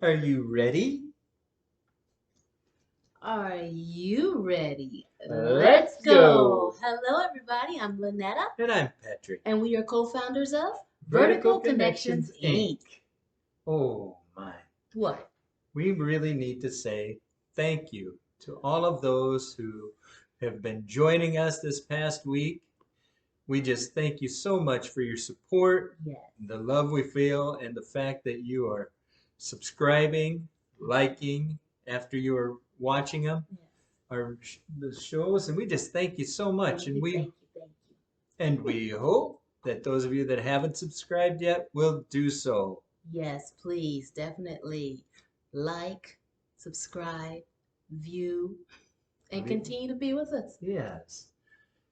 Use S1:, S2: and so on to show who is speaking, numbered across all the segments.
S1: Are you ready?
S2: Are you ready?
S1: Let's go.
S2: Hello, everybody. I'm Linnetta,
S1: And I'm Patrick.
S2: and we are co-founders of
S1: Vertical Connections Inc. Oh my.
S2: What?
S1: We really need to say thank you to all of those who have been joining us this past week. We just thank you so much for your support,
S2: Yes.
S1: the love we feel, and the fact that you are subscribing, liking after you are watching them.
S2: Yes.
S1: The shows, and we just thank you so much.
S2: Thank you.
S1: And we hope that those of you that haven't subscribed yet will do so.
S2: Yes, please, definitely like, subscribe, view, and continue to be with us.
S1: Yes.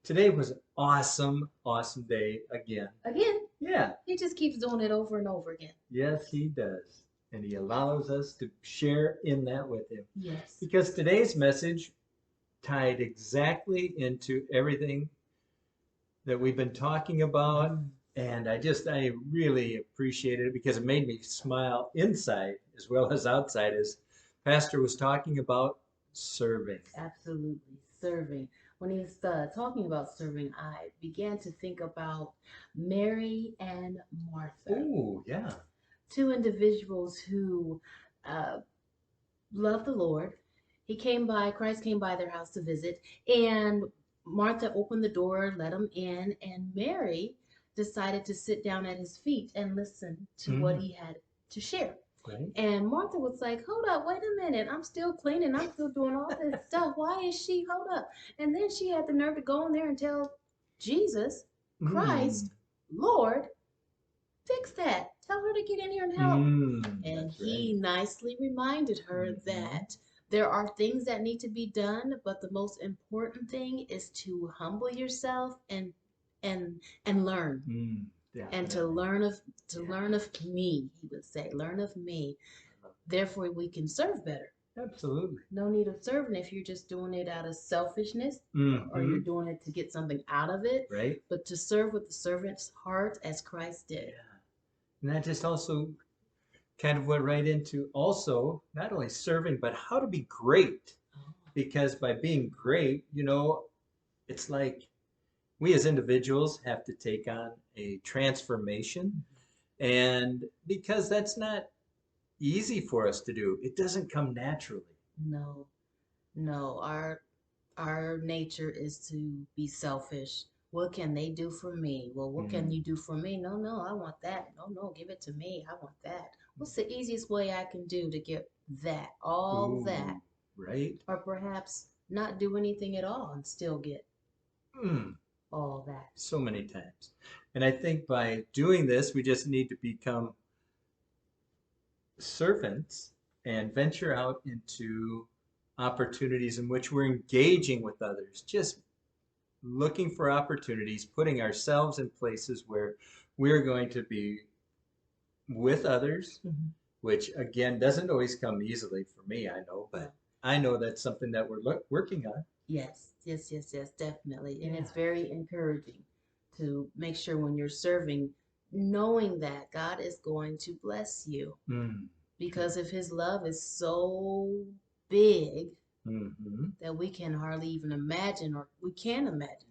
S1: Today was an awesome, awesome day again.
S2: Again?
S1: Yeah.
S2: He just keeps doing it over and over again.
S1: Yes, he does. And he allows us to share in that with him.
S2: Yes.
S1: Because today's message tied exactly into everything that we've been talking about. And I really appreciated it because it made me smile inside as well as outside as Pastor was talking about serving.
S2: Absolutely, serving. When he was talking about serving, I began to think about Mary and Martha.
S1: Oh, yeah.
S2: Two individuals who uh, loved the Lord. Christ came by their house to visit, and Martha opened the door, let him in, and Mary decided to sit down at his feet and listen to what he had to share.
S1: Right.
S2: And Martha was like, hold up, wait a minute. I'm still cleaning. I'm still doing all this stuff. Why is she? Hold up. And then she had the nerve to go in there and tell Jesus, Christ, Lord, fix that. Tell her to get in here and help. And he nicely reminded her that there are things that need to be done, but the most important thing is to humble yourself and learn. And to learn of me, he would say, learn of me. Therefore we can serve better.
S1: Absolutely.
S2: No need of serving if you're just doing it out of selfishness or you're doing it to get something out of it.
S1: Right.
S2: But to serve with the servant's heart as Christ did.
S1: Yeah. And that just also kind of went right into also not only serving, but how to be great. Because by being great, it's like we as individuals have to take on a transformation. And because that's not easy for us to do, it doesn't come naturally.
S2: No, no. Our nature is to be selfish. What can they do for me? Well, what can you do for me? No, no, I want that. No, no, give it to me. I want that. What's the easiest way I can do to get that? All that.
S1: Right.
S2: Or perhaps not do anything at all and still get all that.
S1: So many times. And I think by doing this, we just need to become servants and venture out into opportunities in which we're engaging with others, just looking for opportunities, putting ourselves in places where we're going to be with others, which again doesn't always come easily for me, I know, but I know that's something that we're working on.
S2: Yes, definitely. And it's very encouraging to make sure when you're serving, knowing that God is going to bless you. Because if his love is so big that we can hardly even imagine, or we can't imagine.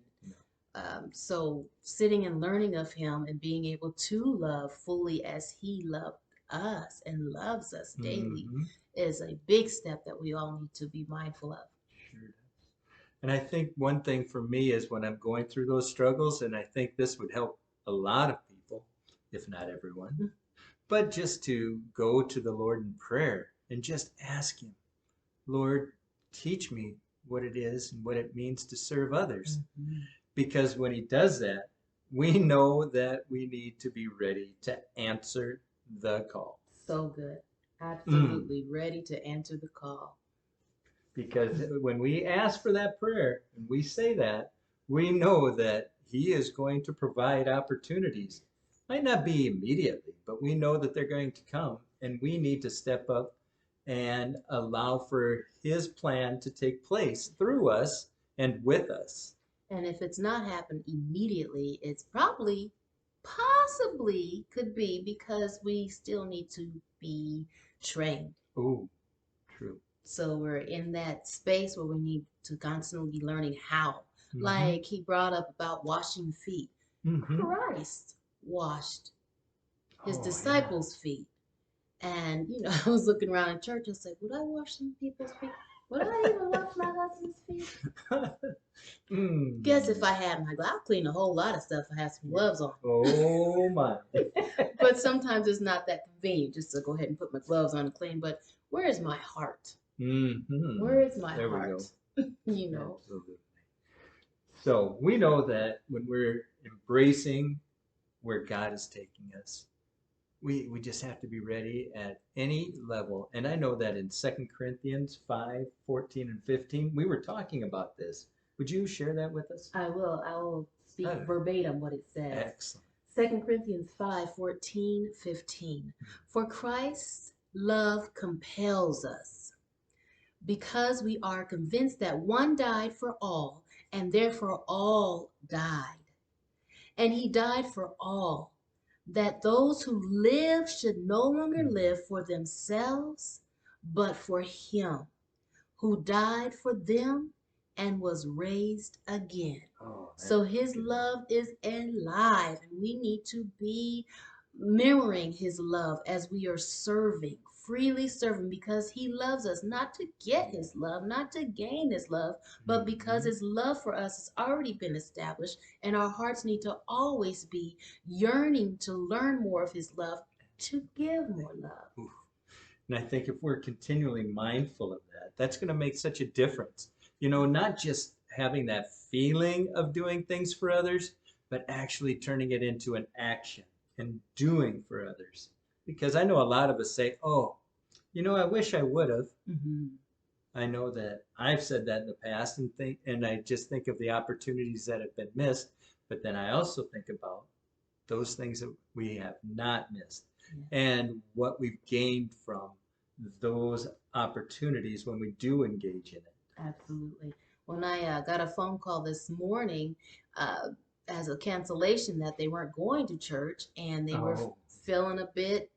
S2: So sitting and learning of him and being able to love fully as he loved us and loves us daily is a big step that we all need to be mindful of.
S1: Sure. And I think one thing for me is when I'm going through those struggles, and I think this would help a lot of people, if not everyone, but just to go to the Lord in prayer and just ask him, Lord, teach me what it is and what it means to serve others. Because when he does that, we know that we need to be ready to answer the call.
S2: So good. Absolutely ready to answer the call.
S1: Because when we ask for that prayer and we say that, we know that he is going to provide opportunities. Might not be immediately, but we know that they're going to come, and we need to step up and allow for his plan to take place through us and with us.
S2: And if it's not happened immediately, it's possibly could be because we still need to be trained.
S1: Oh, true.
S2: So we're in that space where we need to constantly be learning how.
S1: Mm-hmm.
S2: Like he brought up about washing feet.
S1: Mm-hmm.
S2: Christ washed his
S1: Oh,
S2: disciples' feet. And, I was looking around in church and said, would I wash some people's feet? Would I even wash my husband's feet?
S1: yeah.
S2: Guess if I had my gloves, I'll clean a whole lot of stuff. I have some gloves on.
S1: Oh, my.
S2: But sometimes it's not that convenient just to go ahead and put my gloves on and clean. But where is my heart?
S1: Mm-hmm.
S2: Where is my
S1: There
S2: heart?
S1: we go.
S2: Absolutely.
S1: So we know that when we're embracing where God is taking us, we just have to be ready at any level. And I know that in 2 Corinthians 5:14 and 15, we were talking about this. Would you share that with us?
S2: I will speak verbatim what it says.
S1: Excellent.
S2: 2 Corinthians 5:14-15. For Christ's love compels us, because we are convinced that one died for all, and therefore all died. And he died for all, that those who live should no longer live for themselves, but for him who died for them and was raised again. So his love is alive, and we need to be mirroring his love as we are serving, freely serving, because he loves us, not to get his love, not to gain his love, but because his love for us has already been established, and our hearts need to always be yearning to learn more of his love, to give more love.
S1: And I think if we're continually mindful of that, that's going to make such a difference. Not just having that feeling of doing things for others, but actually turning it into an action and doing for others. Because I know a lot of us say, oh, I wish I would have.
S2: Mm-hmm.
S1: I know that I've said that in the past and I just think of the opportunities that have been missed, but then I also think about those things that we have not missed and what we've gained from those opportunities when we do engage in it.
S2: Absolutely. When I got a phone call this morning as a cancellation that they weren't going to church and they were feeling a bit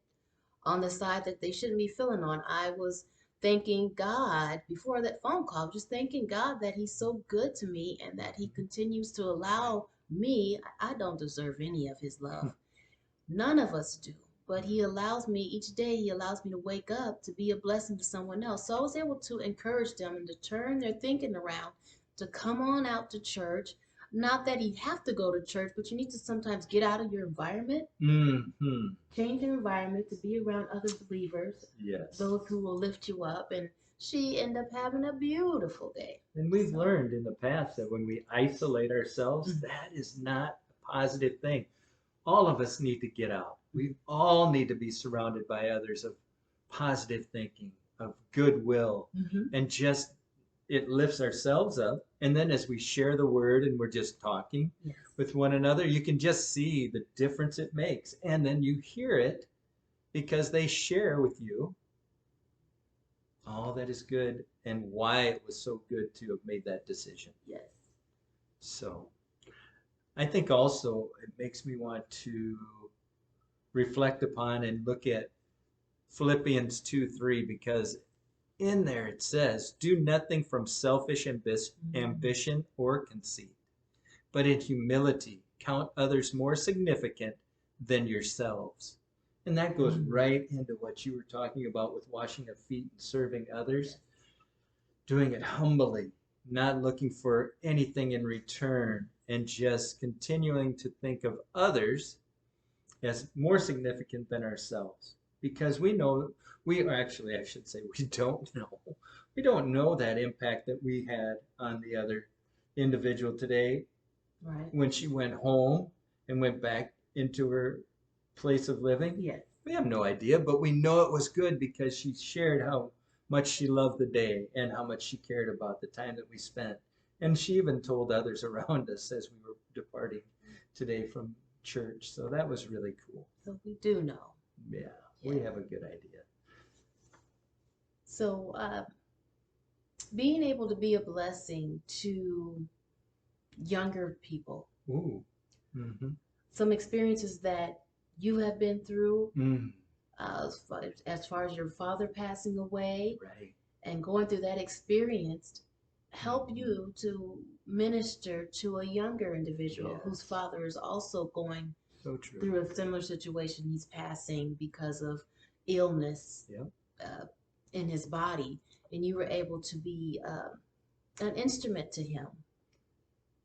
S2: on the side that they shouldn't be feeling on, I was thanking God before that phone call, just thanking God that he's so good to me and that he continues to allow me. I don't deserve any of his love. None of us do. But he allows me each day, he allows me to wake up to be a blessing to someone else. So I was able to encourage them and to turn their thinking around, to come on out to church. Not that you have to go to church, but you need to sometimes get out of your environment, change your environment to be around other believers, those who will lift you up. And she ended up having a beautiful day.
S1: And we've learned in the past that when we isolate ourselves, that is not a positive thing. All of us need to get out. We all need to be surrounded by others of positive thinking, of goodwill, and just it lifts ourselves up. And then as we share the word and we're just talking with one another, you can just see the difference it makes. And then you hear it because they share with you all that is good and why it was so good to have made that decision.
S2: Yes.
S1: So I think also it makes me want to reflect upon and look at Philippians 2:3, because in there it says, do nothing from selfish ambition or conceit, but in humility count others more significant than yourselves. And that goes right into what you were talking about with washing of feet and serving others, doing it humbly, not looking for anything in return, and just continuing to think of others as more significant than ourselves. Because we know, I should say, we don't know that impact that we had on the other individual today when she went home and went back into her place of living.
S2: Yes.
S1: We have no idea, but we know it was good because she shared how much she loved the day and how much she cared about the time that we spent. And she even told others around us as we were departing today from church. So that was really cool.
S2: So we do know.
S1: Yeah, we have a good idea.
S2: So being able to be a blessing to younger people.
S1: Ooh.
S2: Some experiences that you have been through as far as your father passing away
S1: Right.
S2: and going through that experience, help
S1: Mhm.
S2: you to minister to a younger individual whose
S1: Yes.
S2: father is also going
S1: So true.
S2: through a similar situation. He's passing because of illness
S1: Yep.
S2: uh, in his body, and you were able to be an instrument to him.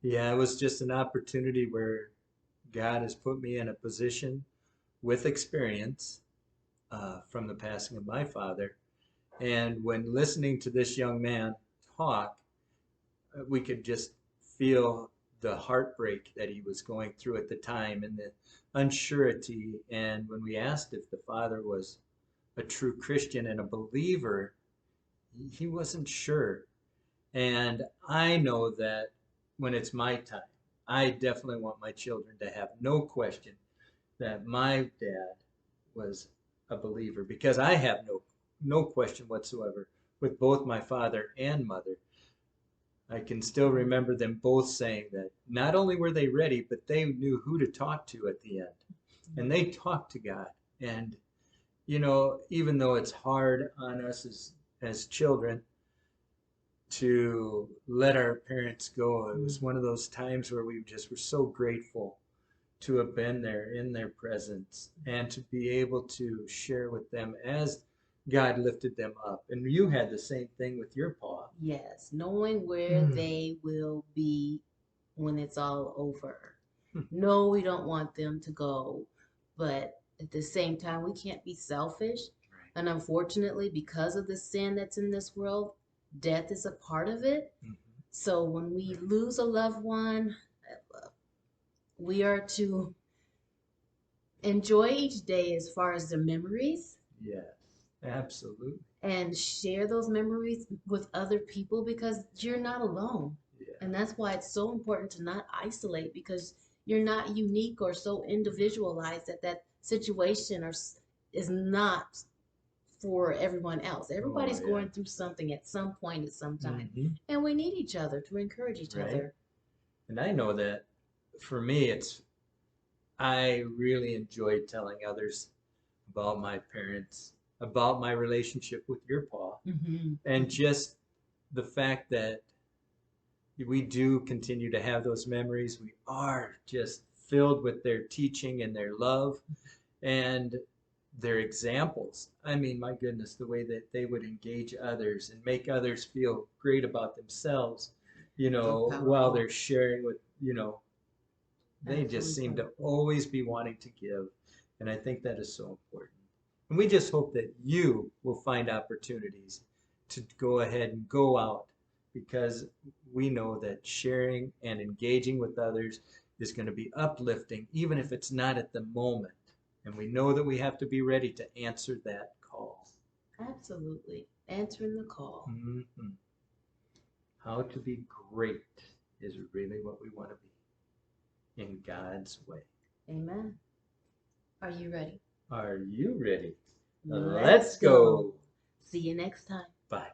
S1: Yeah, it was just an opportunity where God has put me in a position with experience from the passing of my father. And when listening to this young man talk, we could just feel the heartbreak that he was going through at the time and the unsurety. And when we asked if the father was a true Christian and a believer, he wasn't sure. And I know that when it's my time, I definitely want my children to have no question that my dad was a believer because I have no question whatsoever with both my father and mother. I can still remember them both saying that not only were they ready, but they knew who to talk to at the end. And they talked to God. And, even though it's hard on us as children to let our parents go, it was one of those times where we just were so grateful to have been there in their presence and to be able to share with them as God lifted them up. And you had the same thing with your paw.
S2: Yes, knowing where they will be when it's all over. No, we don't want them to go, but at the same time, we can't be selfish.
S1: Right.
S2: And unfortunately, because of the sin that's in this world, death is a part of it.
S1: Mhm.
S2: So when we lose a loved one, we are to enjoy each day as far as the memories
S1: Yes, absolutely.
S2: and share those memories with other people because you're not alone.
S1: Yeah.
S2: And that's why it's so important to not isolate because you're not unique or so individualized that that situation is not for everyone else. Everybody's
S1: Oh, yeah.
S2: going through something at some point at some time.
S1: Hmm.
S2: And we need each other to encourage each
S1: Right.
S2: other.
S1: And I know that for me, I really enjoyed telling others about my parents, about my relationship with your paw,
S2: Mm-hmm.
S1: and just the fact that we do continue to have those memories. We are just filled with their teaching and their love and their examples. I mean, my goodness, the way that they would engage others and make others feel great about themselves,
S2: So
S1: while
S2: powerful.
S1: they're sharing with, they just
S2: Absolutely
S1: seem to
S2: powerful.
S1: always be wanting to give. And I think that is so important. And we just hope that you will find opportunities to go ahead and go out because we know that sharing and engaging with others is going to be uplifting, even if it's not at the moment. And we know that we have to be ready to answer that call.
S2: Absolutely. Answering the call.
S1: Mm-hmm. How to be great is really what we want to be in God's way.
S2: Amen. Are you ready?
S1: Are you ready?
S2: Let's
S1: Let's
S2: go.
S1: go.
S2: See you next time.
S1: Bye.